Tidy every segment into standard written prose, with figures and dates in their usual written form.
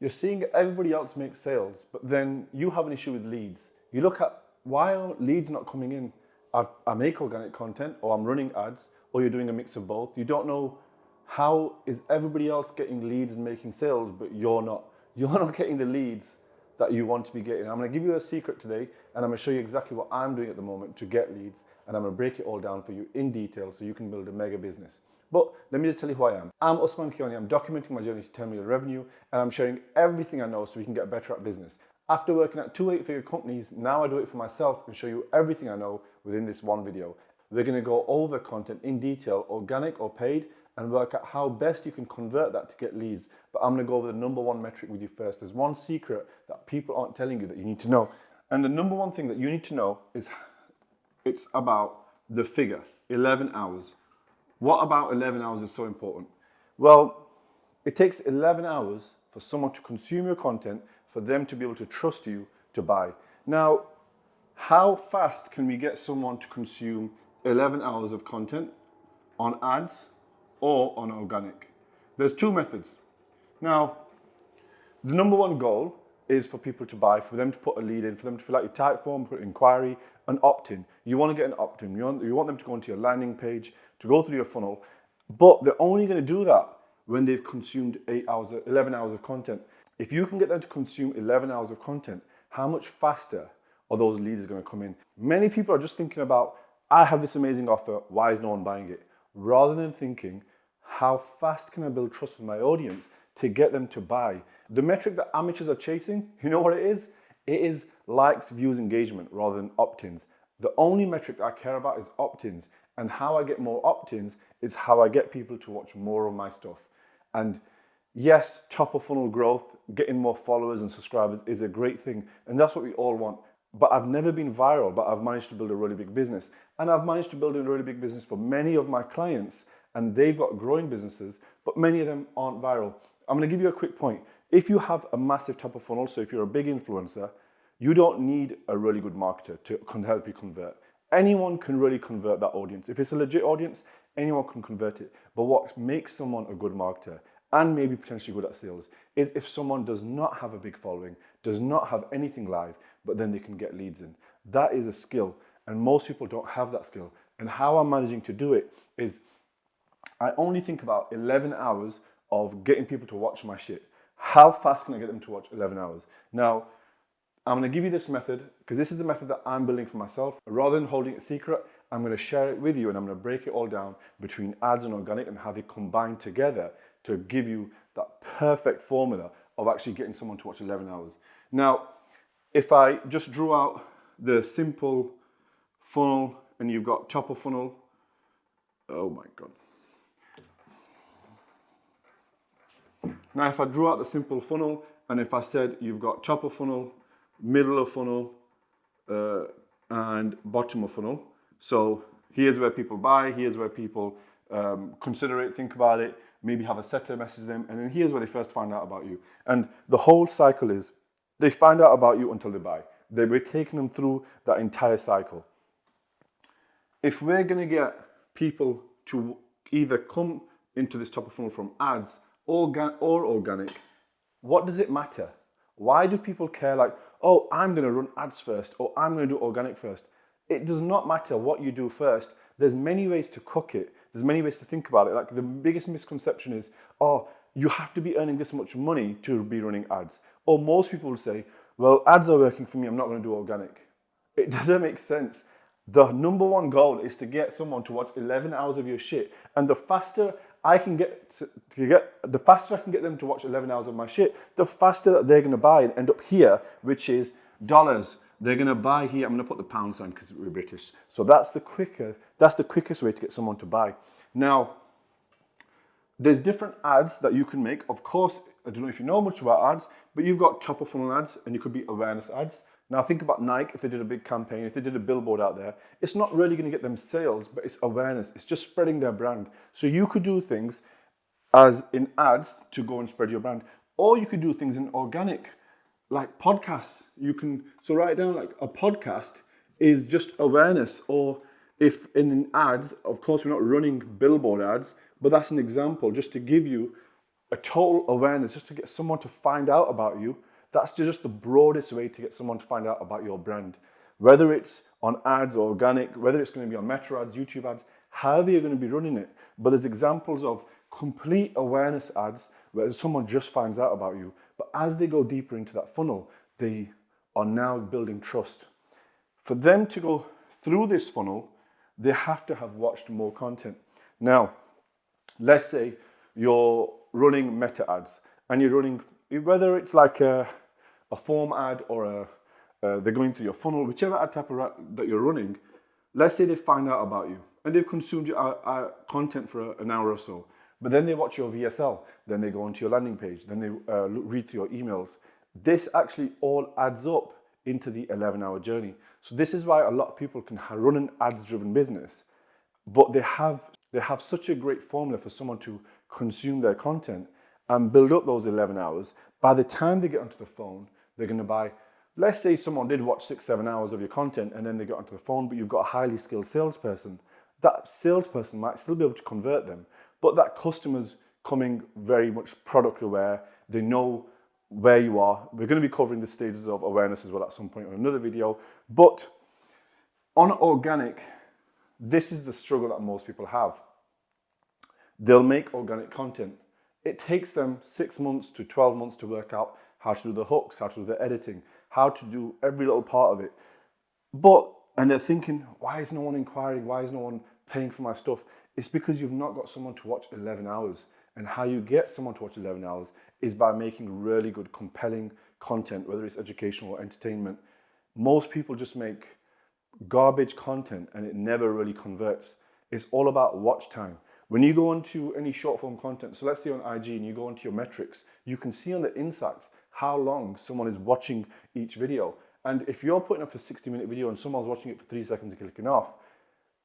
You're seeing everybody else make sales, but then you have an issue with leads. You look at why are leads not coming in? I make organic content, or I'm running ads, or you're doing a mix of both. You don't know how is everybody else getting leads and making sales, but you're not. You're not getting the leads that you want to be getting. I'm going to give you a secret today, and I'm going to show you exactly what I'm doing at the moment to get leads, and I'm going to break it all down for you in detail so you can build a mega business. But let me just tell you who I am. I'm Usman. I'm documenting my journey to 10 million revenue, and I'm sharing everything I know so we can get better at business. After working at 2 8-figure companies, now I do it for myself and show you everything I know within this one video. We're going to go over content in detail, organic or paid, and work out how best you can convert that to get leads. But I'm going to go over the number one metric with you first. There's one secret that people aren't telling you that you need to know. And the number one thing that you need to know is it's about the figure, 11 hours. What about 11 hours is so important? Well, it takes 11 hours for someone to consume your content, for them to be able to trust you to buy. Now, how fast can we get someone to consume 11 hours of content on ads or on organic? There's two methods. Now, the number one goal is for people to buy, for them to put a lead in, for them to fill out your type form, put an inquiry, an opt-in. You want to get an opt-in. You want them to go into your landing page, to go through your funnel, but they're only going to do that when they've consumed 11 hours of content. If you can get them to consume 11 hours of content, how much faster are those leads going to come in? Many people are just thinking about, I have this amazing offer, why is no one buying it? Rather than thinking, how fast can I build trust with my audience to get them to buy? The metric that amateurs are chasing, you know what it is? It is likes, views, engagement rather than opt-ins. The only metric I care about is opt-ins, and how I get more opt-ins is how I get people to watch more of my stuff. And yes, top of funnel growth, getting more followers and subscribers is a great thing, and that's what we all want. But I've never been viral, but I've managed to build a really big business. And I've managed to build a really big business for many of my clients, and they've got growing businesses, but many of them aren't viral. I'm going to give you a quick point. If you have a massive top of funnel, so if you're a big influencer, you don't need a really good marketer to help you convert. Anyone can really convert that audience. If it's a legit audience, anyone can convert it. But what makes someone a good marketer and maybe potentially good at sales is if someone does not have a big following, does not have anything live, but then they can get leads in. That is a skill, and most people don't have that skill. And how I'm managing to do it is I only think about 11 hours of getting people to watch my shit. How fast can I get them to watch 11 hours? Now, I'm going to give you this method because this is the method that I'm building for myself. Rather than holding it secret, I'm going to share it with you, and I'm going to break it all down between ads and organic and how they combine together to give you that perfect formula of actually getting someone to watch 11 hours. Now, if I just drew out the simple funnel and you've got top of funnel, oh my God. Now, if I drew out the simple funnel and if I said you've got top of funnel, middle of funnel, and bottom of funnel. So here's where people buy, here's where people consider it, think about it, maybe have a settler message them, and then here's where they first find out about you. And the whole cycle is they find out about you until they buy. We're taking them through that entire cycle. If we're going to get people to either come into this top of funnel from ads or organic, what does it matter? Why do people care like, oh, I'm going to run ads first or I'm going to do organic first? It does not matter what you do first. There's many ways to cook it. There's many ways to think about it. Like the biggest misconception is, oh, you have to be earning this much money to be running ads. Or most people will say, well, ads are working for me, I'm not going to do organic. It doesn't make sense. The number one goal is to get someone to watch 11 hours of your shit. And the faster I can get them to watch 11 hours of my shit, the faster that they're going to buy and end up here, which is dollars. They're going to buy here. I'm going to put the pound sign because we're British. So that's the quickest way to get someone to buy. Now, there's different ads that you can make. Of course, I don't know if you know much about ads, but you've got top of funnel ads and you could be awareness ads. Now think about Nike, if they did a big campaign, if they did a billboard out there, it's not really going to get them sales, but it's awareness. It's just spreading their brand. So you could do things as in ads to go and spread your brand. Or you could do things in organic, like podcasts. So write down like a podcast is just awareness. Or if in ads, of course we're not running billboard ads, but that's an example just to give you a total awareness, just to get someone to find out about you. That's just the broadest way to get someone to find out about your brand. Whether it's on ads or organic, whether it's going to be on Meta ads, YouTube ads, however you're going to be running it. But there's examples of complete awareness ads where someone just finds out about you. But as they go deeper into that funnel, they are now building trust. For them to go through this funnel, they have to have watched more content. Now, let's say you're running Meta ads and you're running, whether it's like a form ad or they're going through your funnel, whichever ad type of ad that you're running. Let's say they find out about you and they've consumed your content for an hour or so, but then they watch your VSL, then they go onto your landing page, then they read through your emails. This actually all adds up into the 11-hour journey. So this is why a lot of people can run an ads-driven business, but they have such a great formula for someone to consume their content and build up those 11 hours. By the time they get onto the phone, they're going to buy, let's say someone did watch 6-7 hours of your content and then they get onto the phone, but you've got a highly skilled salesperson. That salesperson might still be able to convert them, but that customer's coming very much product aware. They know where you are. We're going to be covering the stages of awareness as well at some point in another video. But on organic, this is the struggle that most people have. They'll make organic content. It takes them 6 months to 12 months to work out how to do the hooks, how to do the editing, how to do every little part of it. And they're thinking, why is no one inquiring? Why is no one paying for my stuff? It's because you've not got someone to watch 11 hours. And how you get someone to watch 11 hours is by making really good, compelling content, whether it's educational or entertainment. Most people just make garbage content and it never really converts. It's all about watch time. When you go into any short form content, so let's say on IG and you go into your metrics, you can see on the insights how long someone is watching each video. And if you're putting up a 60-minute video and someone's watching it for 3 seconds and clicking off,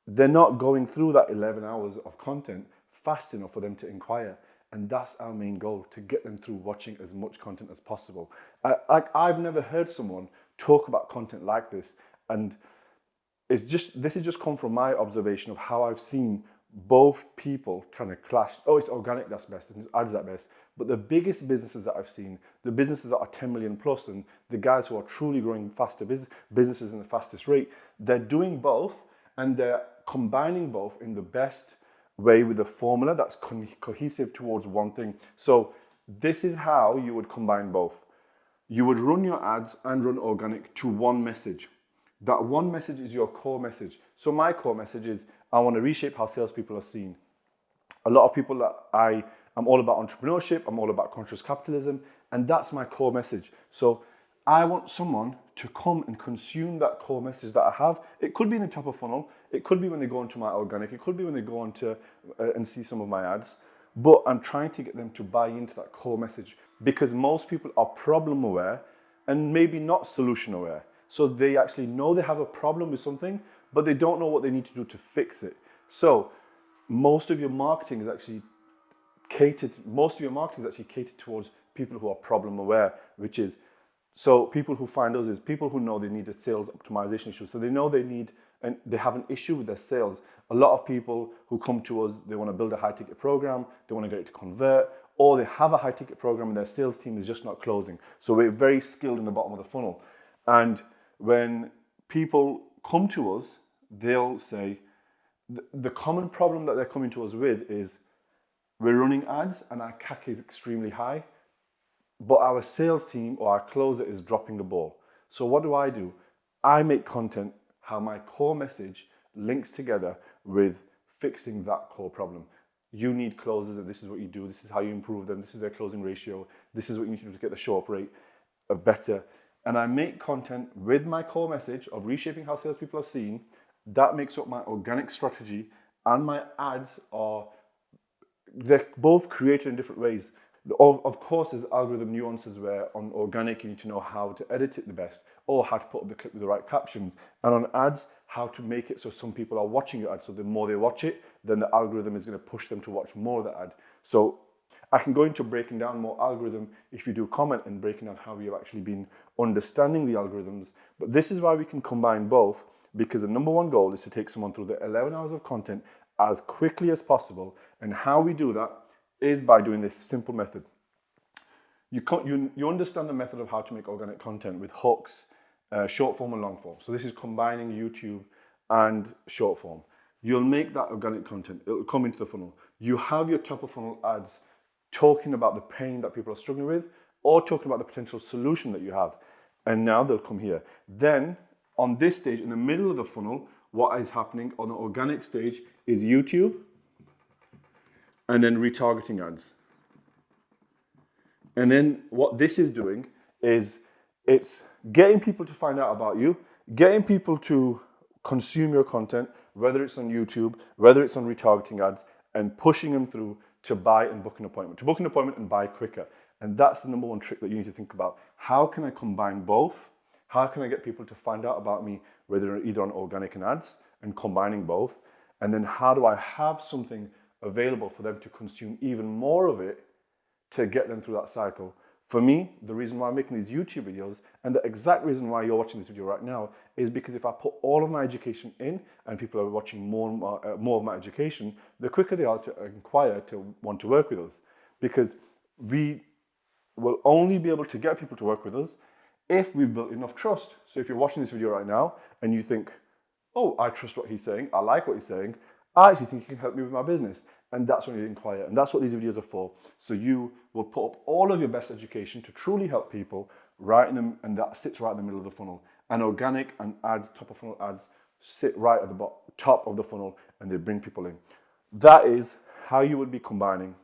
they're not going through that 11 hours of content fast enough for them to inquire. And that's our main goal, to get them through watching as much content as possible. I've never heard someone talk about content like this. And this has just come from my observation of how I've seen both people kind of clash. Oh, it's organic, that's best, and it's ads at best. But the biggest businesses that I've seen, the businesses that are 10 million plus, and the guys who are truly growing faster businesses in the fastest rate, they're doing both and they're combining both in the best way with a formula that's cohesive towards one thing. So this is how you would combine both. You would run your ads and run organic to one message. That one message is your core message. So my core message is, I want to reshape how salespeople are seen. A lot of people that I'm all about entrepreneurship, I'm all about conscious capitalism, and that's my core message. So I want someone to come and consume that core message that I have. It could be in the top of funnel, it could be when they go into my organic, it could be when they go into and see some of my ads, but I'm trying to get them to buy into that core message because most people are problem aware and maybe not solution aware. So they actually know they have a problem with something, but they don't know what they need to do to fix it. So most of your marketing is actually catered towards people who are problem aware, which is, so people who find us is people who know they need a sales optimization issue. So they know they have an issue with their sales. A lot of people who come to us, they want to build a high ticket program, they want to get it to convert, or they have a high ticket program and their sales team is just not closing. So we're very skilled in the bottom of the funnel. And when people come to us, they'll say, the common problem that they're coming to us with is, we're running ads and our CAC is extremely high, but our sales team or our closer is dropping the ball. So what do? I make content how my core message links together with fixing that core problem. You need closers, and this is what you do. This is how you improve them. This is their closing ratio. This is what you need to do to get the show up rate better. And I make content with my core message of reshaping how salespeople are seen. That makes up my organic strategy, and my ads they're both created in different ways. Of course, there's algorithm nuances where on organic, you need to know how to edit it the best or how to put up the clip with the right captions. And on ads, how to make it so some people are watching your ad. So the more they watch it, then the algorithm is going to push them to watch more of the ad. So I can go into breaking down more algorithm if you do comment and breaking down how we have actually been understanding the algorithms. But this is why we can combine both, because the number one goal is to take someone through the 11 hours of content as quickly as possible. And how we do that is by doing this simple method. You understand the method of how to make organic content with hooks, short form and long form. So this is combining YouTube and short form. You'll make that organic content. It'll come into the funnel. You have your top of funnel ads talking about the pain that people are struggling with, or talking about the potential solution that you have. And now they'll come here. Then on this stage, in the middle of the funnel, what is happening on the organic stage is YouTube and then retargeting ads. And then what this is doing is it's getting people to find out about you, getting people to consume your content, whether it's on YouTube, whether it's on retargeting ads, and pushing them through to buy and book an appointment, and buy quicker. And that's the number one trick that you need to think about. How can I combine both? How can I get people to find out about me, whether either on organic and ads, and combining both? And then how do I have something available for them to consume even more of it to get them through that cycle? For me, the reason why I'm making these YouTube videos, and the exact reason why you're watching this video right now, is because if I put all of my education in and people are watching more of my education, the quicker they are to inquire, to want to work with us. Because we will only be able to get people to work with us if we've built enough trust. So if you're watching this video right now and you think, oh, I trust what he's saying, I like what he's saying, I actually think he can help me with my business. And that's when you inquire. And that's what these videos are for. So you will put up all of your best education to truly help people right in them, and that sits right in the middle of the funnel. And organic and ads, top of funnel ads, sit right at the top of the funnel, and they bring people in. That is how you would be combining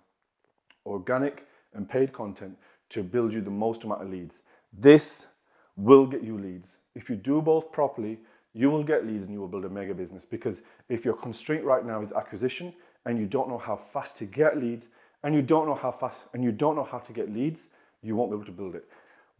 organic and paid content to build you the most amount of leads. This will get you leads. If you do both properly, you will get leads and you will build a mega business. Because if your constraint right now is acquisition, and you don't know how fast to get leads, and you don't know how to get leads, you won't be able to build it.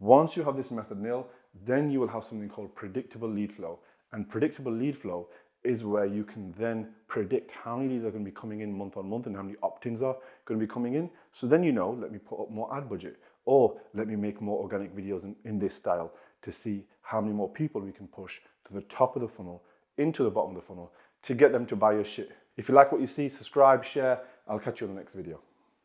Once you have this method nailed, then you will have something called predictable lead flow. And predictable lead flow is where you can then predict how many leads are going to be coming in month on month and how many opt-ins are going to be coming in. So then you know, let me put up more ad budget, or let me make more organic videos in this style to see how many more people we can push to the top of the funnel, into the bottom of the funnel, to get them to buy your shit. If you like what you see, subscribe, share. I'll catch you on the next video.